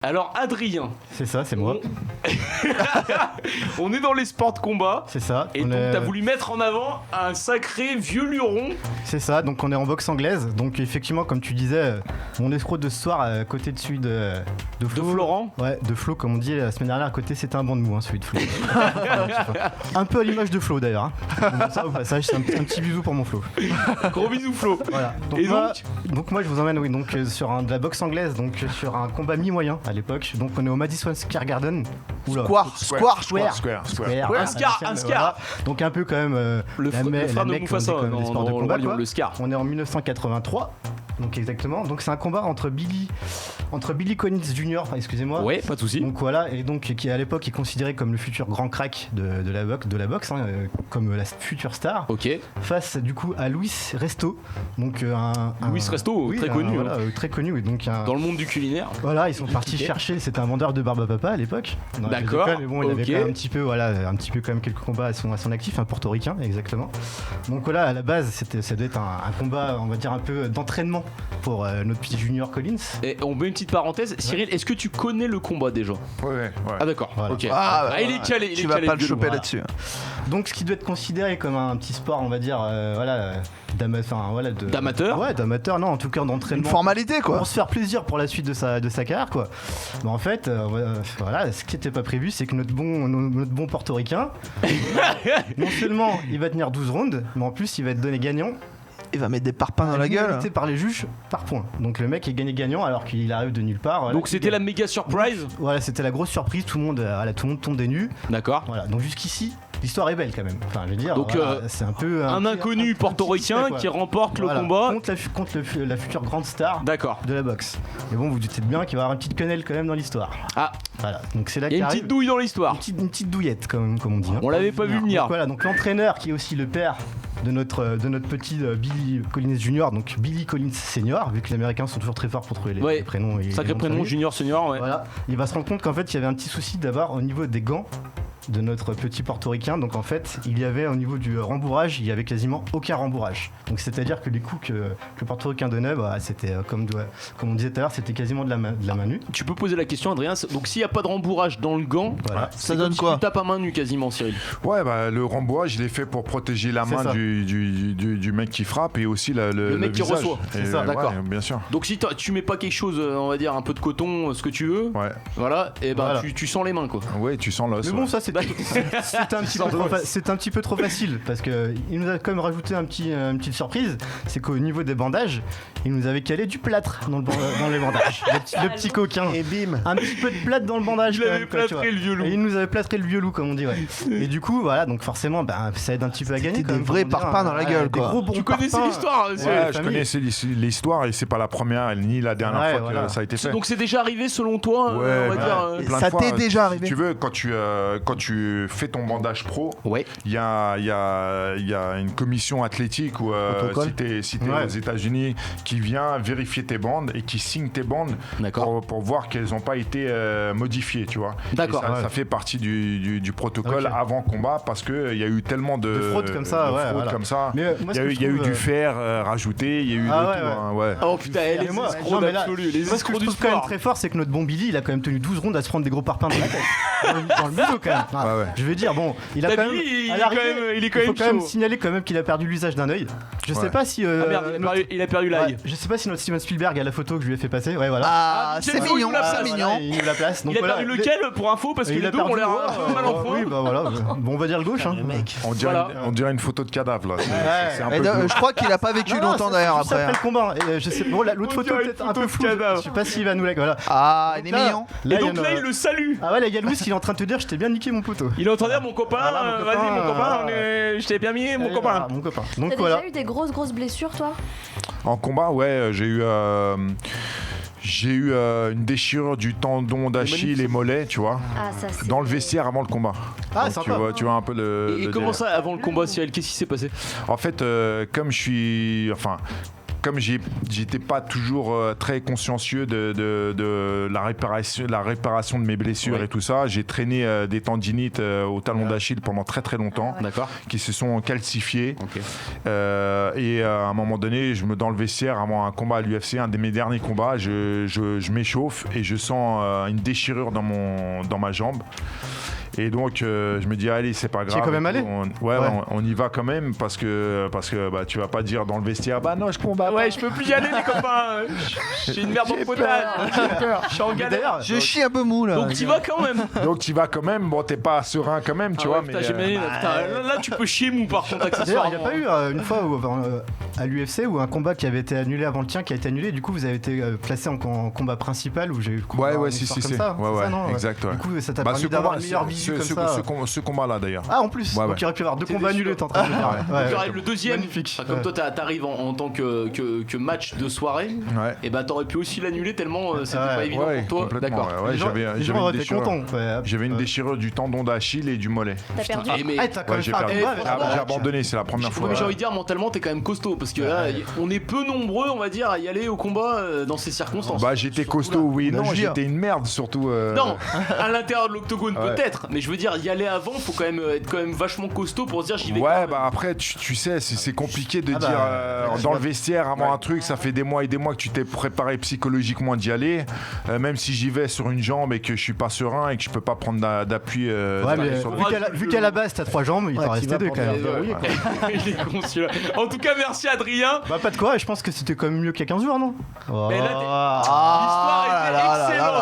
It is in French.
Alors Adrien, C'est ça, c'est moi. on est dans les sports de combat. C'est ça. Et donc t'as voulu mettre en avant un sacré vieux luron. C'est ça, donc on est en boxe anglaise. Donc effectivement, comme tu disais, mon escroc de ce soir, à côté de celui de Flo. De Florent. Ouais, de Flo, comme on dit la semaine dernière, à côté c'était un banc de mou, hein, celui de Flo. Un peu à l'image de Flo d'ailleurs. Hein. Donc, ça au passage, c'est un petit bisou pour mon Flo. Gros bisous Flo. Voilà. Et donc moi je vous emmène sur de la boxe anglaise, donc sur un combat mi-moyen à l'époque. Donc on est au Madison Square Garden. Oula. Square. Un scar. Voilà. Donc un peu quand même Le frère de Mufasa les sports de combat, le scar. On est en 1983. Donc exactement. Donc c'est un combat entre Billy Collins Jr. Excusez-moi. Ouais, pas de souci. Donc voilà, et donc qui à l'époque est considéré comme le futur grand crack de la boxe, hein, comme la future star. Ok. Face du coup à Luis Resto. Donc Luis Resto, oui, très connu. Voilà, très connu. Oui, donc dans le monde du culinaire. Voilà, ils sont partis chercher. C'était un vendeur de barbe à papa à l'époque. D'accord. Mais bon, il avait quand même un petit peu quand même quelques combats à son actif, un portoricain exactement. Donc voilà, à la base, ça devait être un combat, on va dire un peu d'entraînement pour notre petit Junior Collins. Et on met une petite parenthèse. Cyril, est-ce que tu connais le combat déjà ? Ouais. Ah d'accord. Voilà. Ok. Il est calé. Tu vas pas le choper là-dessus. Donc ce qui doit être considéré comme un petit sport, on va dire, d'amateur. Ouais, d'amateur. Non, en tout cas d'entraînement. Une formalité quoi. Pour se faire plaisir pour la suite de sa carrière quoi. Mais en fait, voilà, ce qui n'était pas prévu, c'est que notre bon portoricain, non seulement il va tenir 12 rounds, mais en plus il va être donné gagnant. Il va mettre des parpaings dans la gueule. Par les juges par point. Donc le mec est gagné gagnant alors qu'il arrive de nulle part. Voilà, donc c'était la méga surprise. Voilà, c'était la grosse surprise. Tout le monde tombe des nues. D'accord. Voilà. Donc jusqu'ici, l'histoire est belle quand même. Enfin, je veux dire. Donc c'est un peu un inconnu portoricain qui remporte le combat contre la future grande star. D'accord. De la boxe. Mais bon, vous doutez bien qu'il va y avoir une petite quenelle quand même dans l'histoire. Ah. Voilà. Donc c'est là. Il y a une petite douille dans l'histoire. Une petite douillette comme on dit. Hein. On l'avait pas vu venir. Donc, voilà. Donc l'entraîneur qui est aussi le père de notre petit Billy Collins Jr., donc Billy Collins Senior, vu que les Américains sont toujours très forts pour trouver les prénoms. Sacré prénom, Junior, Senior, ouais. Voilà, il va se rendre compte qu'en fait il y avait un petit souci d'abord au niveau des gants de notre petit portoricain. Donc en fait il y avait au niveau du rembourrage, il y avait quasiment aucun rembourrage. Donc c'est à dire que les coups que le portoricain donnait, c'était comme on disait tout à l'heure, c'était quasiment de la main nue. Tu peux poser la question, Adrien, donc s'il n'y a pas de rembourrage dans le gant, voilà. Ça donne quoi? Tu tapes à main nue quasiment, Cyril. Ouais, le rembourrage il est fait pour protéger la main du mec qui frappe et aussi le mec qui visage. reçoit. C'est ça, d'accord. Ouais, bien sûr. Donc si tu mets pas quelque chose, on va dire un peu de coton, ce que tu veux, voilà, et voilà. Tu sens les mains quoi. Ouais, tu sens l'os. Mais bon, ça c'était un petit peu trop facile parce que il nous a quand même rajouté une petite surprise, c'est qu'au niveau des bandages, il nous avait calé du plâtre dans les bandages. Le petit coquin. Et bim. Un petit peu de plâtre dans le bandage. Il avait plâtré le vieux loup. Et il nous avait plâtré le vieux loup comme on dit. Ouais. Et du coup voilà, donc forcément ça aide un petit peu à gagner. C'était des vrais parpaings dans la gueule quoi. Tu connaissais l'histoire. Ouais, je connaissais l'histoire et c'est pas la première ni la dernière fois que ça a été fait. Donc c'est déjà arrivé selon toi, on va dire. Ça t'est déjà arrivé. Si tu veux, quand tu fais ton bandage pro, il y a une commission athlétique ou si t'es aux États-Unis qui vient vérifier tes bandes et qui signe tes bandes pour voir qu'elles n'ont pas été modifiées, tu vois. D'accord. Ça fait partie du protocole avant combat parce que il y a eu tellement de fraude comme ça. Il y a eu du fer rajouté, il y a eu de tout. Ouais. Oh putain, les escrocs absolus. Les escrocs du sport. Ce que je trouve quand même très fort, c'est que notre bon Billy, il a quand même tenu 12 rondes à se prendre des gros parpaings dans la tête. Dans le milieu quand même. Je veux dire, bon, il a quand même. Il est quand même. Il faut chaud. quand même signaler quand même qu'il a perdu l'usage d'un œil. Je sais pas si. Il a perdu l'œil. Je sais pas si notre Steven Spielberg a la photo que je lui ai fait passer. Ouais, voilà. Ah, c'est mignon, c'est mignon. Il nous la place. Il a perdu lequel pour info parce que les deux ont l'air un peu mal en point. Oui, bah voilà. Bon, on va dire le gauche. On dirait une photo de cadavre là. Je crois qu'il a pas vécu longtemps d'ailleurs après. Après le combat. Je sais. Bon, l'autre photo peut-être un peu floue. Je sais pas s'il va nous la. Voilà. Ah, il est mignon. Et donc là, il le salue. Ah ouais, il y a Louis qui est en train de te dire, je t'ai bien niqué mon poteau. Il est en train de dire, mon copain, vas-y, mon copain, je t'ai bien mis, mon copain. Donc t'as voilà. déjà eu des grosses blessures, toi? En combat, ouais, j'ai eu une déchirure du tendon d'Achille et mollet, tu vois, dans le vestiaire avant le combat. Ah, donc, tu vois un peu le. Et comment ça, avant le combat, Cyril, qu'est-ce qui s'est passé? En fait, comme je suis, comme j'étais pas toujours très consciencieux de la réparation de mes blessures et tout ça, j'ai traîné des tendinites au talon d'Achille pendant très très longtemps, qui se sont calcifiées. Et à un moment donné, dans le vestiaire, avant un combat à l'UFC, un de mes derniers combats, je m'échauffe et je sens une déchirure dans ma jambe. Et donc je me dis allez, c'est pas grave. Tu es quand même allé ? On y va quand même parce que bah, tu vas pas dire dans le vestiaire bah non je combats. Ouais, je peux plus y aller les copains. J'ai une merde en potage. Je suis en galère. Je chie un peu mou là. Donc t'y vas quand même. Bon, t'es pas serein quand même, tu vois. Putain, là tu peux chier mou par contre accessoirement. Il n'y a pas eu une fois à l'UFC où un combat qui avait été annulé avant le tien qui a été annulé. Du coup vous avez été placé en combat principal où j'ai eu si. Ça, exact. Du coup ça t'a permis d'avoir une meilleure visu. Ce combat-là d'ailleurs. Ah, en plus. Donc il aurait pu y avoir 2 combats annulés, t'es en train de dire. Le deuxième, magnifique. Comme toi t'arrives en tant que match de soirée, et bah t'aurais pu aussi l'annuler tellement c'était pas évident pour toi. D'accord. J'avais une déchirure du tendon d'Achille et du mollet. T'as perdu. T'as quand même j'ai abandonné, c'est la première fois. Mais j'ai envie de dire mentalement t'es quand même costaud parce que là on est peu nombreux, on va dire, à y aller au combat dans ces circonstances. Bah j'étais costaud, oui. Non, j'étais une merde surtout. Non, à l'intérieur de l'octogone peut-être. Mais je veux dire, y aller avant, faut quand même être vachement costaud pour se dire j'y vais. Ouais, bah après, tu sais, c'est compliqué de dire dans le vestiaire avant un truc, ça fait des mois et des mois que tu t'es préparé psychologiquement d'y aller, même si j'y vais sur une jambe et que je suis pas serein et que je peux pas prendre d'appui. Vu qu'à la base t'as 3 jambes, il t'en restait 2 quand même. Il est con celui-là. En tout cas, merci Adrien. Bah pas de quoi, je pense que c'était quand même mieux qu'il y a 15 jours, non ? Mais là, l'histoire était excellente.